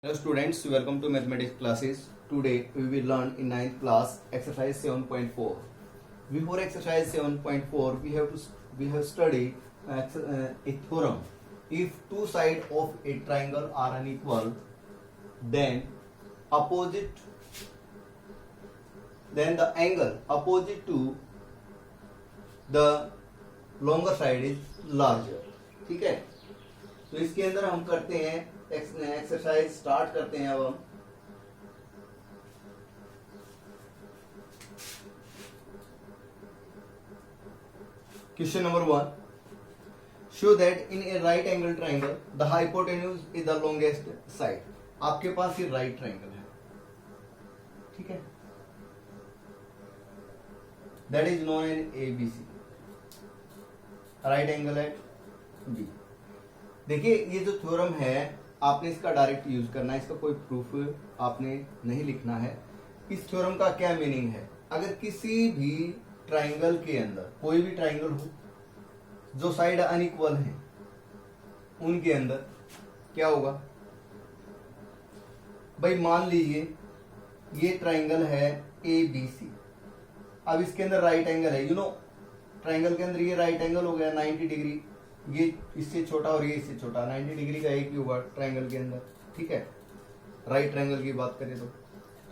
Hello students, welcome to mathematics classes. Today we will learn in ninth class exercise 7.4. Before exercise 7.4 we have studied a theorem. If two sides of a triangle are unequal, then the angle opposite to the longer side is larger. ठीक है, तो इसके अंदर हम करते हैं exercise start करते हैं। अब हम question number 1, show that in a right angle triangle the hypotenuse is the longest side. आपके पास ये राइट ट्राइंगल है, ठीक है, that is known an ABC, right angle at B. देखिए ये जो थ्योरम है आपने इसका डायरेक्ट यूज करना है, इसका कोई प्रूफ आपने नहीं लिखना है। इस थ्योरम का क्या मीनिंग है, अगर किसी भी ट्राइंगल के अंदर कोई भी ट्राइंगल हो जो साइड अनइक्वल है उनके अंदर क्या होगा भाई, मान लीजिए ये ट्राइंगल है ए बी सी। अब इसके अंदर राइट एंगल है, ट्राइंगल के अंदर ये राइट एंगल हो गया 90 डिग्री, ये इससे छोटा और ये इससे छोटा, 90 डिग्री का एक ही होगा ट्राइंगल के अंदर, ठीक है, राइट ट्राइंगल की बात करें तो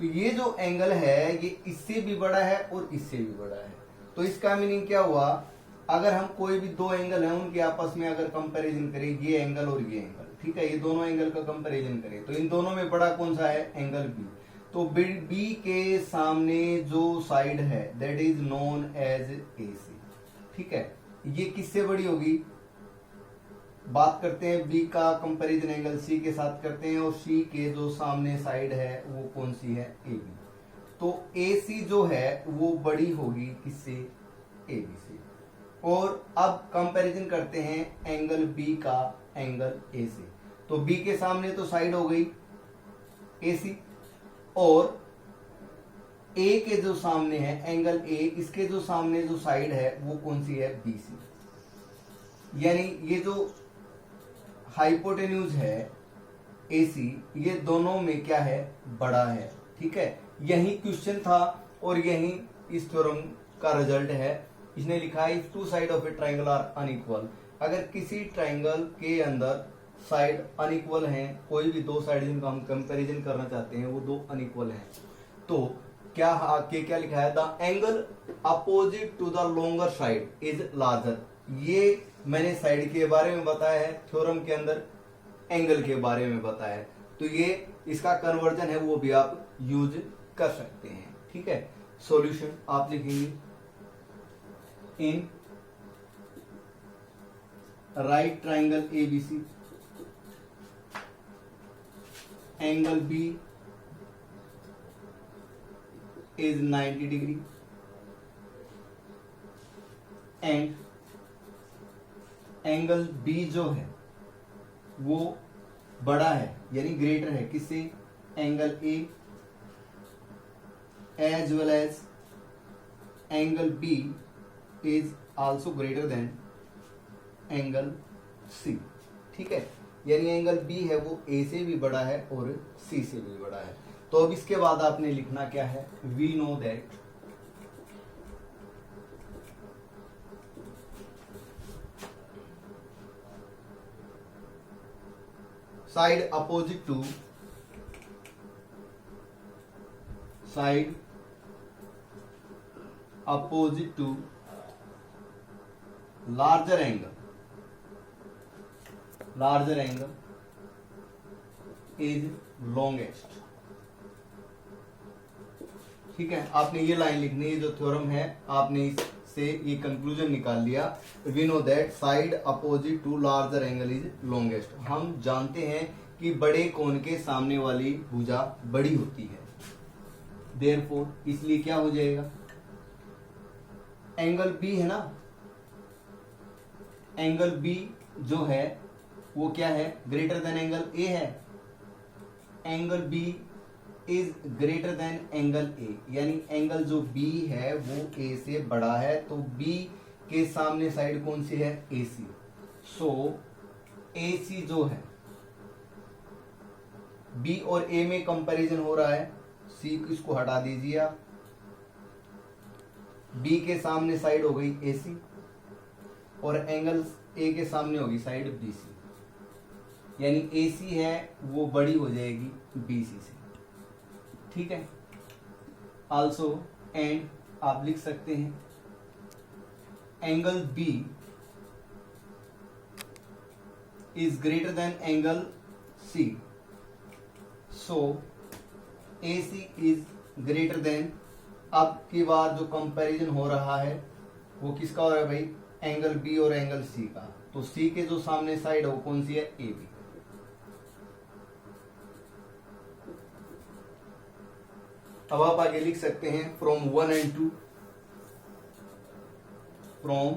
ये जो एंगल है ये इससे भी बड़ा है और इससे भी बड़ा है। तो इसका मीनिंग क्या हुआ, अगर हम कोई भी दो एंगल है उनके आपस में अगर कंपैरिजन करें, ये एंगल और ये एंगल, ठीक है, ये दोनों एंगल का कंपैरिजन करें तो इन दोनों में बड़ा कौन सा है, एंगल बी। तो बी के सामने जो साइड है that is known as A C, ठीक है, ये किससे बड़ी होगी, बात करते हैं बी का कंपैरिजन एंगल सी के साथ करते हैं, और सी के जो सामने साइड है वो कौन सी है, ए बी। तो ए सी जो है वो बड़ी होगी किससे, ए बी से। और अब कंपैरिजन करते हैं एंगल बी का एंगल ए से, तो बी के सामने तो साइड हो गई ए सी, और ए के जो सामने है एंगल ए, इसके जो सामने जो साइड है वो कौन सी है, बी सी। यानी ये जो हाइपोटेन्यूज है AC, ये दोनों में क्या है, बड़ा है, ठीक है। यही क्वेश्चन था और यही इस थ्योरम का रिजल्ट है। इसने लिखा है if two side of a triangle are unequal, अगर किसी ट्राइंगल के अंदर साइड अनइक्वल हैं, कोई भी दो साइड जिनका हम कंपैरिजन करना चाहते हैं वो दो अनइक्वल हैं, तो क्या लिखा है, the angle opposite to the longer side is larger. ये मैंने साइड के बारे में बताया है, थ्योरम के अंदर एंगल के बारे में बताया है, तो ये इसका कन्वर्जन है वो भी आप यूज कर सकते हैं, ठीक है। सॉल्यूशन आप लिखेंगे in right triangle ABC angle B is 90 degree and angle B जो है वो बड़ा है यानी ग्रेटर है किससे, angle A, as well as angle B is also greater than angle C, ठीक है। यानी एंगल बी है वो ए से भी बड़ा है और सी से भी बड़ा है। तो अब इसके बाद आपने लिखना क्या है, we know that side opposite to larger angle is longest, ठीक है। आपने ये लाइन लिखनी है, जो थ्योरम है आपने इससे ये कंक्लूजन निकाल लिया, we know that side opposite to larger angle is longest. हम जानते हैं कि बड़े कोण के सामने वाली भुजा बड़ी होती है, देयरफॉर इसलिए क्या हो जाएगा, एंगल बी है ना, एंगल बी जो है वो क्या है, ग्रेटर देन एंगल ए है, angle B is greater than angle A, यानी एंगल जो बी है वो ए से बड़ा है, तो बी के सामने साइड कौन सी है, ए सी। सो AC जो है बी और ए में कंपैरिजन हो रहा है, सी इसको हटा दीजिए आप। बी के सामने साइड हो गई ए सी और एंगल ए के सामने होगी साइड बी सी, यानी ए सी है वो बड़ी हो जाएगी बी सी से, ठीक है। आल्सो एंड आप लिख सकते हैं angle B is greater than angle C, so A C is greater than, अब की बार जो कंपैरिजन हो रहा है वो किसका हो रहा है भाई, एंगल बी और एंगल सी का। तो सी के जो सामने साइड है वो कौन सी है, ए बी। अब आप आगे लिख सकते हैं from 1 and 2, from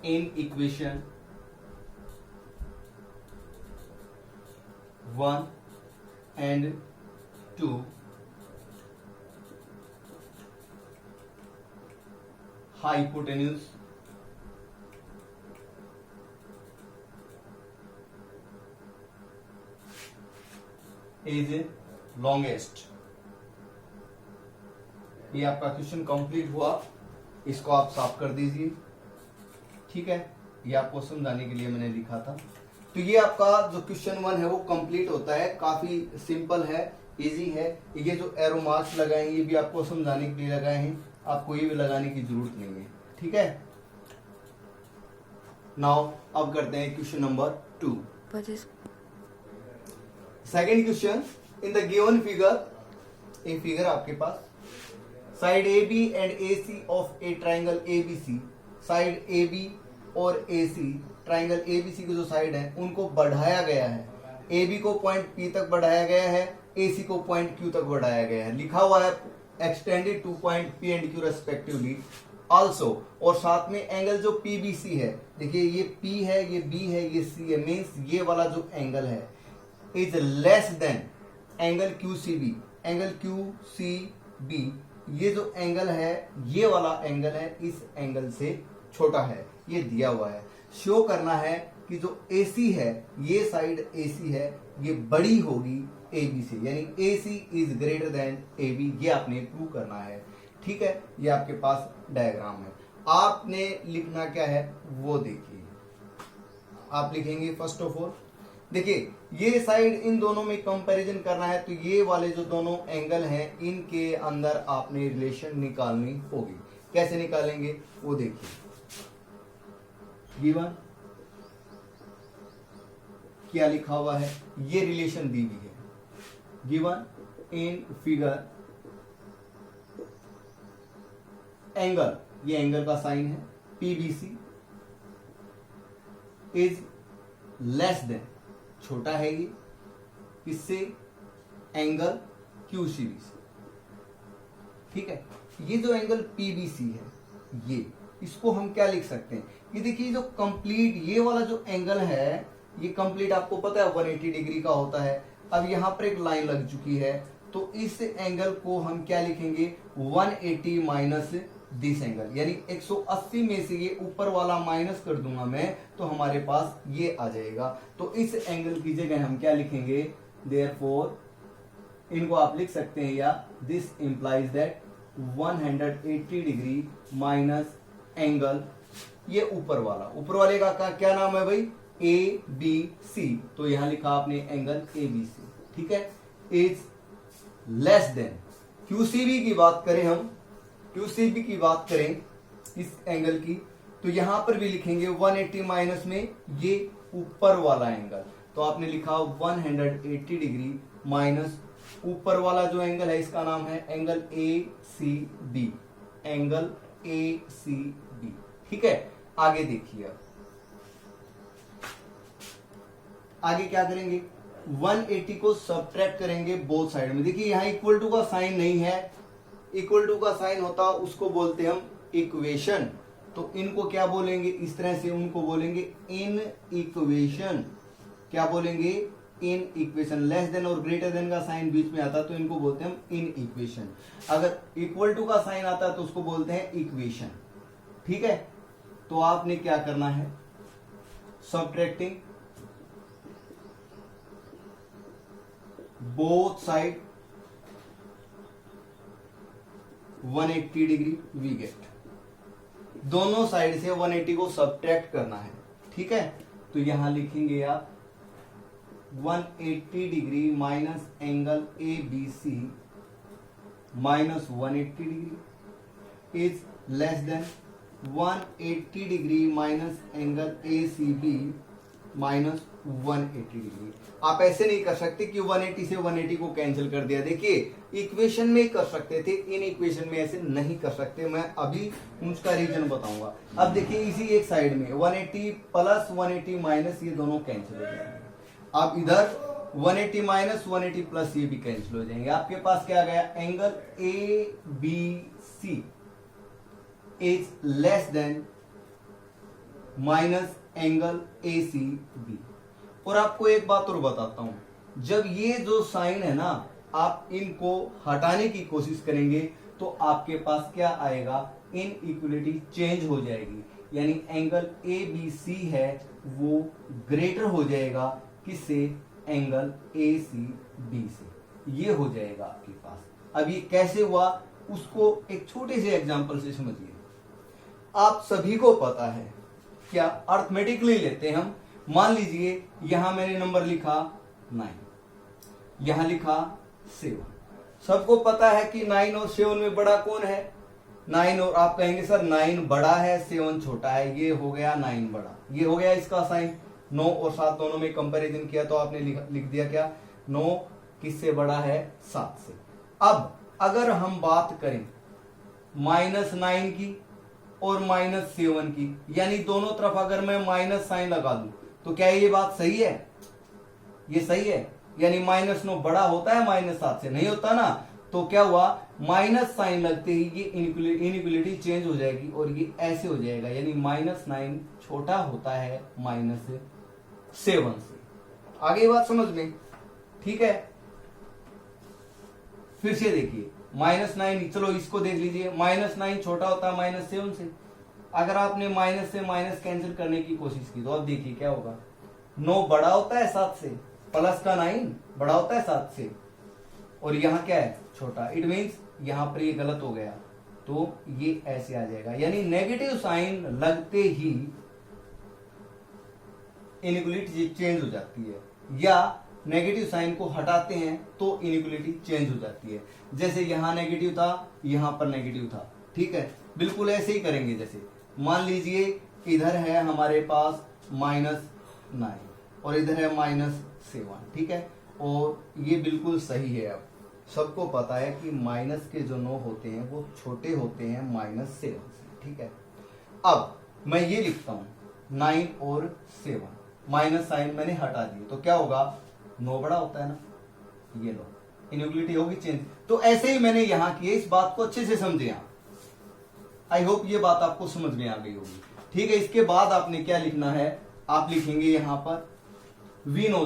in equation 1 and 2 hypotenuse is longest। ये आपका क्वेश्चन कंप्लीट हुआ, इसको आप साफ कर दीजिए, ठीक है। ये आपको समझाने के लिए मैंने लिखा था। तो ये आपका जो क्वेश्चन 1 है वो कंप्लीट होता है, काफी सिंपल है, इजी है। ये जो एरो मार्क्स लगाए ये भी आपको समझाने के लिए लगाए हैं, आपको ये भी लगाने की जरूरत नहीं है, ठीक है। नाउ अब करते हैं question number 2। Second question, in the given figure, एक फिगर आपके पास, side A B and A C of a triangle A B C, side A B और A C, triangle A B सी की जो साइड है उनको बढ़ाया गया है। ए बी को पॉइंट पी तक बढ़ाया गया है, ए सी को पॉइंट क्यू तक बढ़ाया गया है। लिखा हुआ है extended two point P and Q respectively also, और साथ में एंगल जो पी बी सी है, देखिए ये पी है, ये बी है, ये सी है, मीन्स ये वाला जो एंगल है is less than angle Q C B. Angle Q C B ये जो एंगल है, ये वाला एंगल है इस एंगल से छोटा है, ये दिया हुआ है। शो करना है कि जो AC है, ये साइड AC है, ये बड़ी होगी AB से, यानी AC is greater then AB, ये आपने प्रूव करना है, ठीक है। ये आपके पास डायग्राम है, आपने लिखना क्या है वो देखिए। आप लिखेंगे फर्स्ट ऑफ ऑल, देखिए ये साइड इन दोनों में कंपैरिजन करना है, तो ये वाले जो दोनों एंगल हैं इनके अंदर आपने रिलेशन निकालनी होगी। कैसे निकालेंगे वो देखिए। गिवन क्या लिखा हुआ है, ये रिलेशन दी हुई है। गिवन इन फिगर एंगल, ये एंगल का साइन है, PBC इज लेस देन, छोटा है ये किससे, एंगल QCB से, ठीक है। ये जो एंगल PBC है, ये इसको हम क्या लिख सकते हैं, ये देखिए जो कंप्लीट ये वाला जो एंगल है, ये कंप्लीट आपको पता है 180 डिग्री का होता है। अब यहां पर एक लाइन लग चुकी है, तो इस एंगल को हम क्या लिखेंगे, 180 माइनस दिस एंगल, यानी 180 में से ये ऊपर वाला माइनस कर दूंगा मैं, तो हमारे पास ये आ जाएगा। तो इस एंगल की जगह हम क्या लिखेंगे, देयरफॉर इनको आप लिख सकते हैं, या this implies that 180 degree minus angle, ये ऊपर वाले का क्या नाम है भाई, ABC। तो यहां लिखा आपने एंगल ABC, ठीक है। इज लेस देन QCB की बात करें हम, QCB की बात करें इस एंगल की, तो यहां पर भी लिखेंगे 180 माइनस में ये ऊपर वाला एंगल, तो आपने लिखा 180 डिग्री माइनस ऊपर वाला जो एंगल है इसका नाम है एंगल ACB, एंगल ACB, ठीक है। आगे देखिए, आगे क्या करेंगे, 180 को सब्ट्रैक्ट करेंगे बोथ साइड में। देखिए यहां इक्वल टू का साइन नहीं है, इक्वल टू का साइन होता उसको बोलते हम इक्वेशन, तो इनको क्या बोलेंगे, इस तरह से उनको बोलेंगे इन इक्वेशन। क्या बोलेंगे, इन इक्वेशन। लेस देन और ग्रेटर देन का साइन बीच में आता तो इनको बोलते हैं हम इन इक्वेशन। अगर इक्वल टू का साइन आता है तो उसको बोलते हैं इक्वेशन, ठीक है। तो आपने क्या करना है, subtracting both side 180 degree we get. दोनों साइड से 180 को सब्ट्रैक्ट करना है, ठीक है। तो यहां लिखेंगे आप 180 degree minus angle A B C minus 180 degree is less than 180 degree minus angle A C B minus 180 degree. आप ऐसे नहीं कर सकते कि 180 से 180 को कैंसिल कर दिया। देखिए इक्वेशन में कर सकते थे, इन इक्वेशन में ऐसे नहीं कर सकते। मैं अभी उसका रीजन बताऊंगा। अब देखिए इसी एक साइड में 180 प्लस 180 माइनस ये दोनों कैंसिल हो जाएंगे। अब इधर 180 माइनस 180 प्लस ये भी कैंसिल हो जाएंगे। आपके पास क्या आ गया, angle A B C is less than minus angle A C B. और आपको एक बात और बताता हूं, जब ये जो साइन है ना, आप इनको हटाने की कोशिश करेंगे तो आपके पास क्या आएगा, इनइक्वलिटी चेंज हो जाएगी। यानी एंगल ए बी सी है वो ग्रेटर हो जाएगा किससे, एंगल ए सी बी से। ये हो जाएगा आपके पास। अब ये कैसे हुआ उसको एक छोटे से एग्जांपल से समझिए। आप सभी को पता है, क्या अर्थमेटिकली लेते हैं हम। मान लीजिए यहां मैंने नंबर लिखा 9, यहां लिखा 7। सबको पता है कि 9 और 7 में बड़ा कौन है, 9। और आप कहेंगे सर 9 बड़ा है 7 छोटा है। ये हो गया 9 बड़ा, ये हो गया इसका साइन। 9 और 7 दोनों में कंपैरिजन किया तो आपने लिख दिया क्या, 9 किससे बड़ा है, 7 से। अब अगर हम बात करें -9 की और -7 की, यानी दोनों तरफ अगर मैं माइनस साइन लगा दूं तो क्या ये बात सही है, ये सही है। यानी -9 बड़ा होता है -7 से, नहीं होता ना। तो क्या हुआ, माइनस साइन लगते ही ये इनइक्वलिटी चेंज हो जाएगी और ये ऐसे हो जाएगा। यानी -9 छोटा होता है -7 से। आगे बात समझ में, ठीक है। फिर से देखिए -9, चलो इसको देख लीजिए, -9 छोटा होता है -7 से। अगर आपने माइनस से माइनस कैंसिल करने की कोशिश की तो अब देखिए क्या होगा, 9 बड़ा होता है 7 से, प्लस का 9 बड़ा होता है 7 से, और यहां क्या है, छोटा। इट मीन्स यहां पर ये गलत हो गया, तो ये ऐसे आ जाएगा। यानी नेगेटिव साइन लगते ही इनइक्वलिटी चेंज हो जाती है, या नेगेटिव साइन को हटाते हैं तो इनइक्वलिटी चेंज हो जाती है। जैसे यहां नेगेटिव था, यहां पर नेगेटिव था, ठीक है। बिल्कुल ऐसे ही करेंगे। जैसे मान लीजिए इधर है हमारे पास -9 और इधर है -7, ठीक है। और ये बिल्कुल सही है। अब सबको पता है कि माइनस के जो 9 होते हैं वो छोटे होते हैं -7 से, ठीक है। अब मैं ये लिखता हूं 9 और 7, माइनस साइन मैंने हटा दिए तो क्या होगा, 9 बड़ा होता है ना, ये लो इनइक्वलिटी होगी चेंज। तो ऐसे ही मैंने यहां किए, इस बात को अच्छे से समझे आप। आई होप ये बात आपको समझ में आ गई होगी, ठीक है। इसके बाद आपने क्या लिखना है, आप लिखेंगे यहां पर we know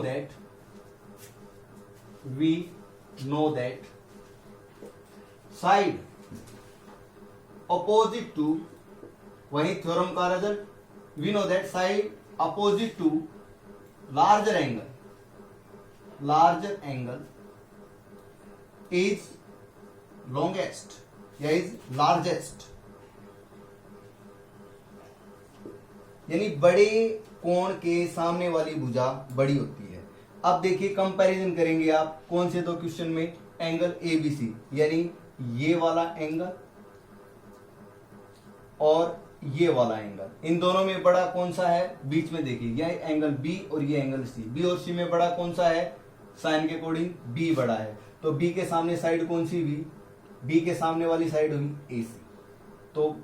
that side opposite to, वही थ्योरम का result, we know that side opposite to larger angle is longest या इज लार्जेस्ट। यानी बड़े कोण के सामने वाली भुजा बड़ी होती है। अब देखिए कंपैरिजन करेंगे आप कौन से दो क्वेश्चन में, एंगल एबीसी, यानी ये वाला एंगल और ये वाला एंगल, इन दोनों में बड़ा कौन सा है, बीच में देखिए यह एंगल बी और ये एंगल सी। बी और सी में बड़ा कौन सा है, साइन के अकॉर्डिंग बी बड़ा है। तो बी के सामने साइड कौन सी, बी के सामने वाली साइड हुई ए सी। तो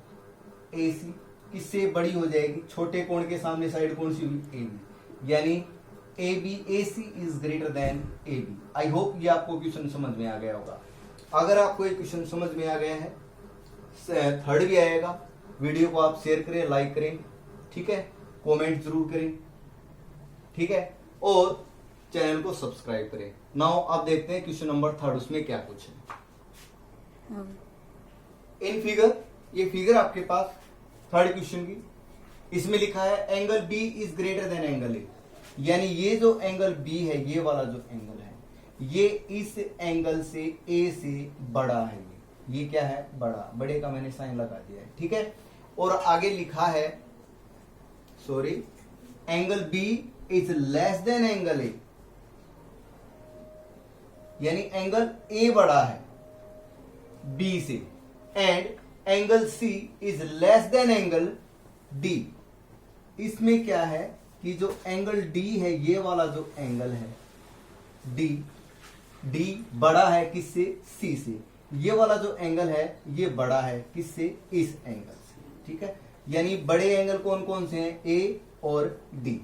ए सी किससे बड़ी हो जाएगी, छोटे कोण के सामने साइड कौन सी हुई, ए बी। यानी A C is greater than A B. I hope ये आपको क्वेश्चन समझ में आ गया होगा। अगर आपको ये क्वेश्चन समझ में आ गया है, थर्ड भी आएगा, वीडियो को आप शेयर करें, लाइक करें, ठीक है, कमेंट जरूर करें, ठीक है, और चैनल को सब्सक्राइब करें। नाउ अब देखते हैं क्वेश्चन नंबर थर्ड, उसमें क्या कुछ है। इन फिगर, ये फिगर आपके पास थर्ड क्वेश्चन की, इसमें लिखा है angle B is greater than angle A. यानी ये जो एंगल बी है, ये वाला जो एंगल है, ये इस एंगल से ए से बड़ा है, ये क्या है, बड़ा, बड़े का मैंने साइन लगा दिया है, ठीक है। और आगे लिखा है, sorry, angle B is less than angle A, यानी एंगल ए बड़ा है बी से, and angle C is less than angle D. इसमें क्या है कि जो एंगल डी है, ये वाला जो एंगल है डी, डी बड़ा है किससे, सी से, ये वाला जो एंगल है ये बड़ा है किससे, इस एंगल से, ठीक है। यानी बड़े एंगल कौन कौन से हैं, ए और डी,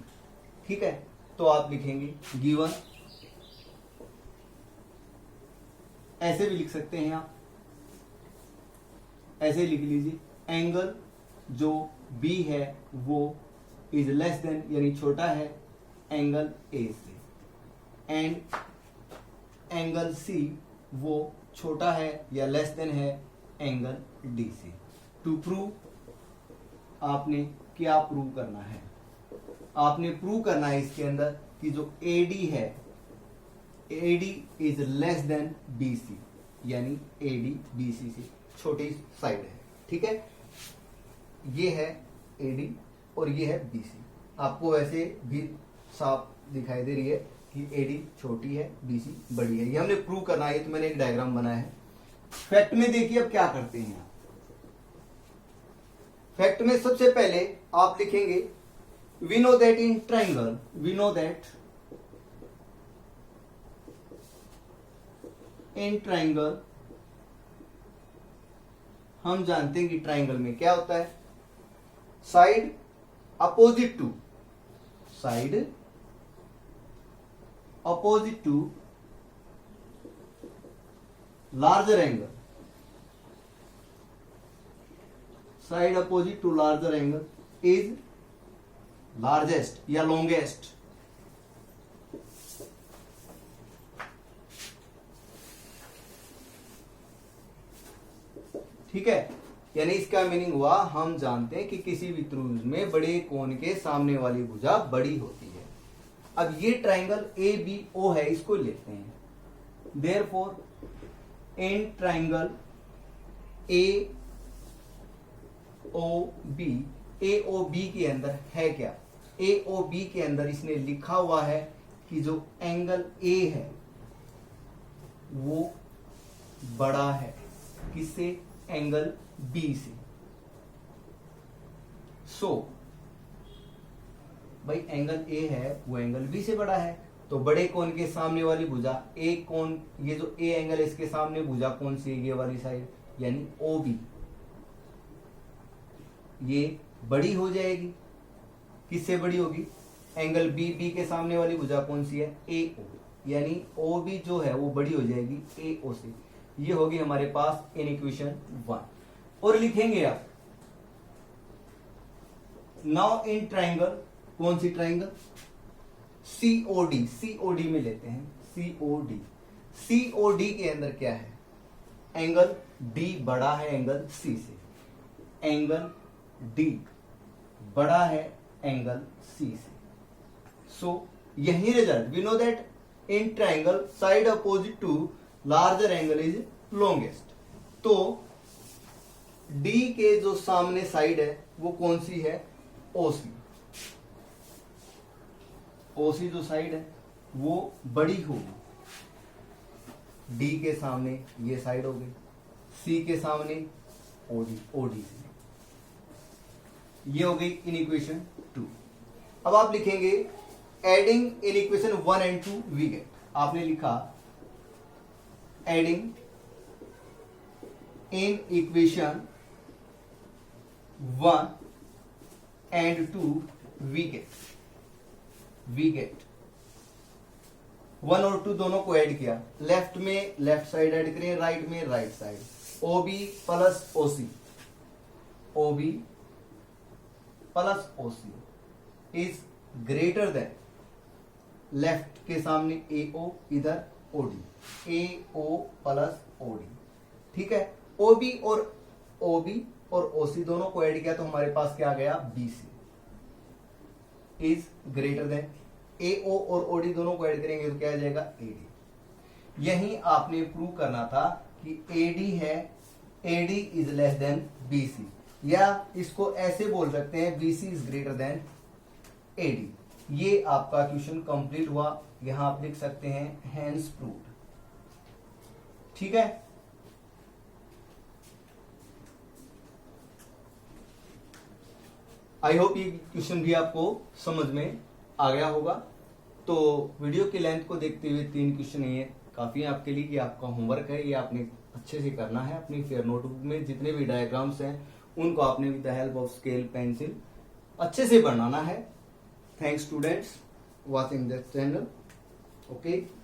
ठीक है। तो आप लिखेंगे गिवन, ऐसे भी लिख सकते हैं आप, ऐसे लिख लीजिए, एंगल जो बी है वो इज लेस देन, यानी छोटा है एंगल ए से, एंड एंगल सी वो छोटा है या लेस देन है एंगल डी से। टू प्रूव, आपने क्या प्रूव करना है, आपने प्रूव करना है इसके अंदर कि जो एडी है, AD is less than BC, यानी एडी बीसी से छोटी साइड है, ठीक है। ये है एडी और ये है बीसी, आपको वैसे भी साफ दिखाई दे रही है कि एडी छोटी है, बीसी बड़ी है, ये हमने प्रूव करना है, तो मैंने एक डायग्राम बनाया है। फैक्ट में देखिए अब क्या करते हैं, फैक्ट में सबसे पहले आप लिखेंगे we know that in triangle, we know that in triangle, हम जानते हैं कि ट्राइंगल में क्या होता है, side opposite to, side opposite to larger angle, side opposite to larger angle is largest या लॉन्गेस्ट, ठीक है। यानी इसका मीनिंग हुआ, हम जानते हैं कि किसी भी त्रिभुज में बड़े कोण के सामने वाली भुजा बड़ी होती है। अब ये ट्राइंगल ए बी ओ है, इसको लेते हैं, therefore in triangle A O B, A O B के अंदर है क्या, ए ओ बी के अंदर इसने लिखा हुआ है कि जो एंगल ए है वो बड़ा है किससे, एंगल बी से। सो भाई एंगल ए है वो एंगल बी से बड़ा है, तो बड़े कोण के सामने वाली भुजा ए कोण, ये जो ए एंगल है इसके सामने भुजा कौन सी है, ये वाली साइड, यानी ओ बी, ये बड़ी हो जाएगी, किससे बड़ी होगी, एंगल बी, बी के सामने वाली भुजा कौन सी है, ए ओ, यानी ओ बी जो है वो बड़ी हो जाएगी ए ओ से। ये होगी हमारे पास इन इक्वेशन 1। और लिखेंगे आप नाउ इन ट्राइंगल, कौन सी ट्राइंगल, सीओडी, सीओडी में लेते हैं सीओडी, सीओडी के अंदर क्या है, एंगल डी बड़ा है एंगल सी से, एंगल डी बड़ा है एंगल सी से। सो यही result, we know that in triangle side opposite to larger angle is longest. तो डी के जो सामने साइड है वो कौन सी है, ओसी, ओसी जो साइड है वो बड़ी होगी, डी के सामने ये साइड हो गई, सी के सामने ओडी, ओडी से, ये हो गई इन इक्वेशन 2। अब आप लिखेंगे adding in equation 1 and 2 we get, आपने लिखा adding in equation 1 and 2 we get 1 और 2 दोनों को ऐड किया, लेफ्ट में लेफ्ट साइड ऐड करें, राइट में right side, O B plus OC, O B plus OC is greater than, left के सामने ए ओ, इधर OD, A O plus OD, ठीक है। ओ बी और ओसी दोनों को ऐड किया तो हमारे पास क्या आ गया, बीसी इज ग्रेटर देन, ए ओ और ओडी दोनों को ऐड करेंगे तो क्या आ जाएगा, एडी। यही आपने प्रूव करना था कि AD है, AD is less then BC, या इसको ऐसे बोल सकते हैं BC is greater then AD। ये आपका क्वेश्चन कंप्लीट हुआ। यहां आप लिख सकते हैं हैंस प्रूव्ड। ठीक है, आई होप ये क्वेश्चन भी आपको समझ में आ गया होगा। तो वीडियो की लेंथ को देखते हुए 3 क्वेश्चन ये काफी है आपके लिए, कि आपका होमवर्क है, ये आपने अच्छे से करना है। अपनी फेयर नोटबुक में जितने भी डायग्राम्स हैं उनको आपने with the help of scale pencil अच्छे से बनाना है। Thanks students watching this channel. Okay.